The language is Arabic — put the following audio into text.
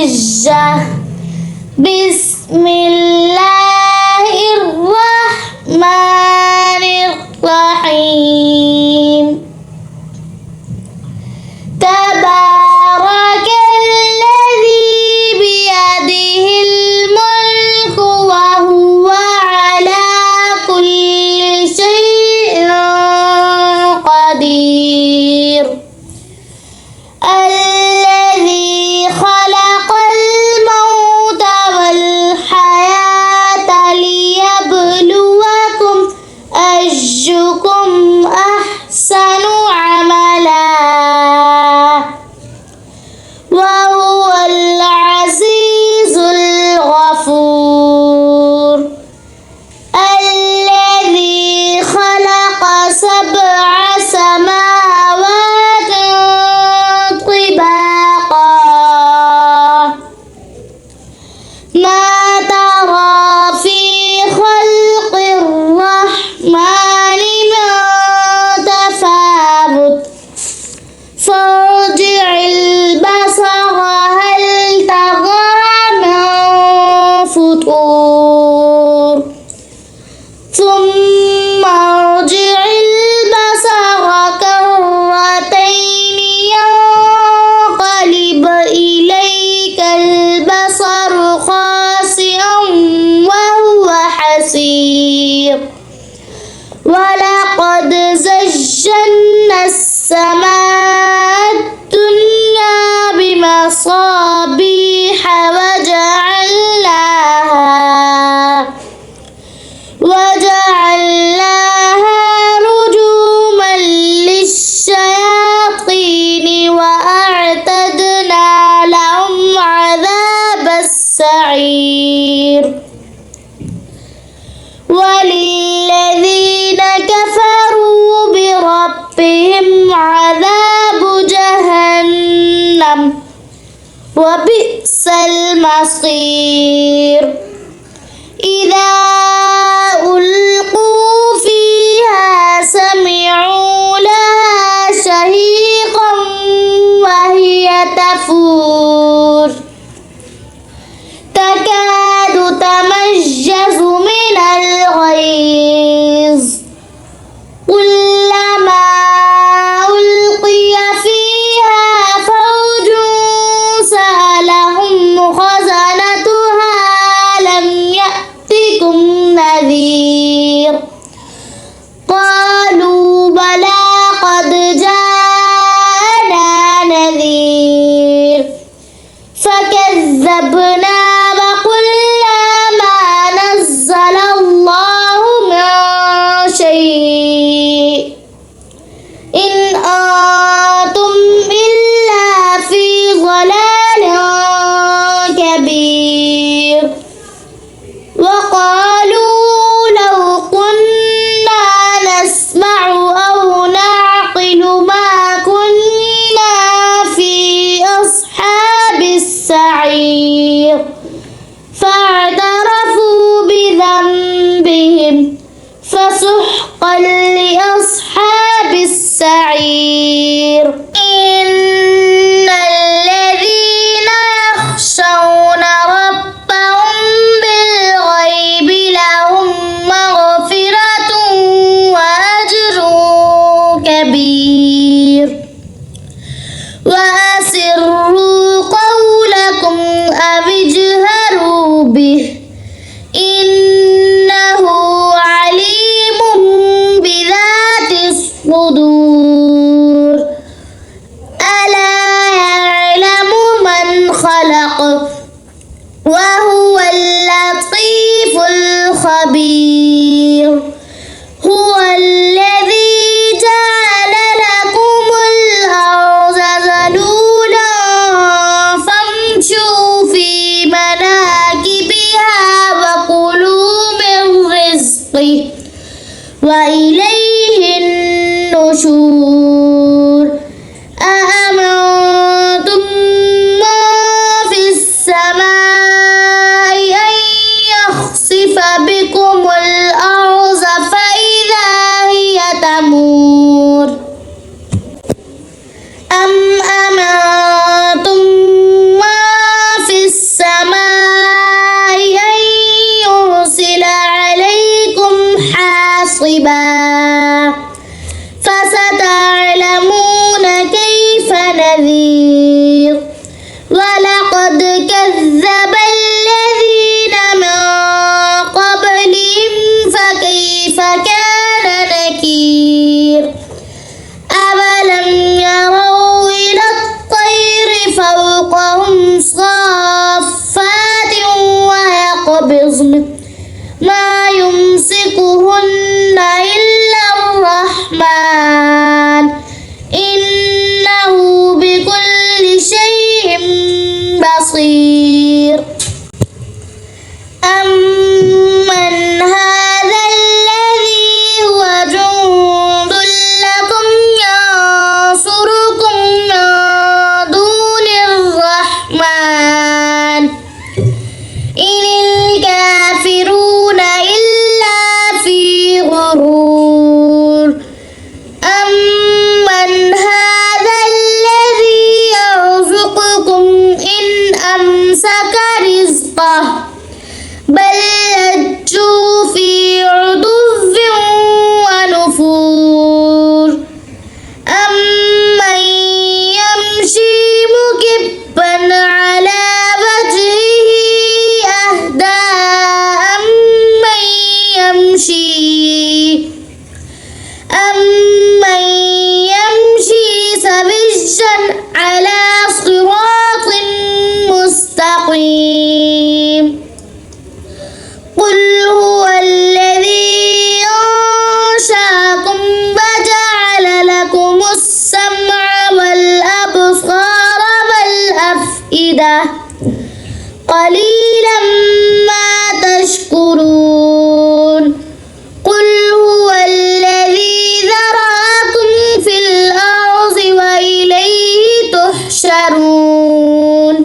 الحجة. بسم الله الرحمن الرحيم. تبارك الذي بيده الملك وهو على كل شيء قدير. الذي خلق الموت والحياة ليبلوكم أيكم أحسن عملا وهو العزيز الغفور. الذي خلق سبع سماوات طباقا ما ترى في خلق الرحمن من تفاوت فارجع البصر هل ترى من فطور ثم ارجع البصر كرتين ينقلب إليك البصر خاسئا وهو حسير. ولقد زينا السماء الدنيا بمصابيح وجعلناها رجوما للشياطين وأعتدنا لهم عذاب السعير. وللذين كفروا بربهم عذاب جهنم وبئس المصير. إذا ألقوا فيها سمعوا لها شهيقا وهي تفور تكاد تميز من الغيظ كلما ألقي فيها فوج سألهم خزنتها لم يأتكم نذير قالوا بلى قد جاءنا نذير فكذبنا وقلنا ما نزل الله من شيء إن أنتم إلا في ضلال كبير. وقالوا لو كنا نسمع أو نعقل ما كنا في أصحاب السعير فاعترفوا بذنبهم فسحقا لأصحاب السعير. إن الذين يخشون ربهم بالغيب لهم مغفرة وأجر كبير. وأسروا قولكم أو اجهروا به إنه عليم بذات الصدور. ألا يعلم من خلق وهو اللطيف الخبير. هو الذي جعل لكم الأرض ذلولا فامشوا في مناكبها وكلوا من رزقه وإليه النشور. أأمنتم من في السماء كذب الذين من قبلهم فكيف كان نكير أولم يروا إلى الطير فوقهم صافات ويقبضن ما يمسكهن إلا الرحمن إنه بكل شيء بصير أمن هذا الذي هو جند لكم ينصركم من دون الرحمن إن الكافرون إلا في غرور أمن هذا الذي يرزقكم إن أمسك رزقه بل لجوا في عتو ونفور أمن يمشي مكبا على وجهه أهدى أمن يمشي سويا على صراط مستقيم قل هو الذي أنشأكم وجعل لكم السمع والأبصار والأفئدة قليلا ما تشكرون قل هو الذي ذرأكم في الأرض وإليه تحشرون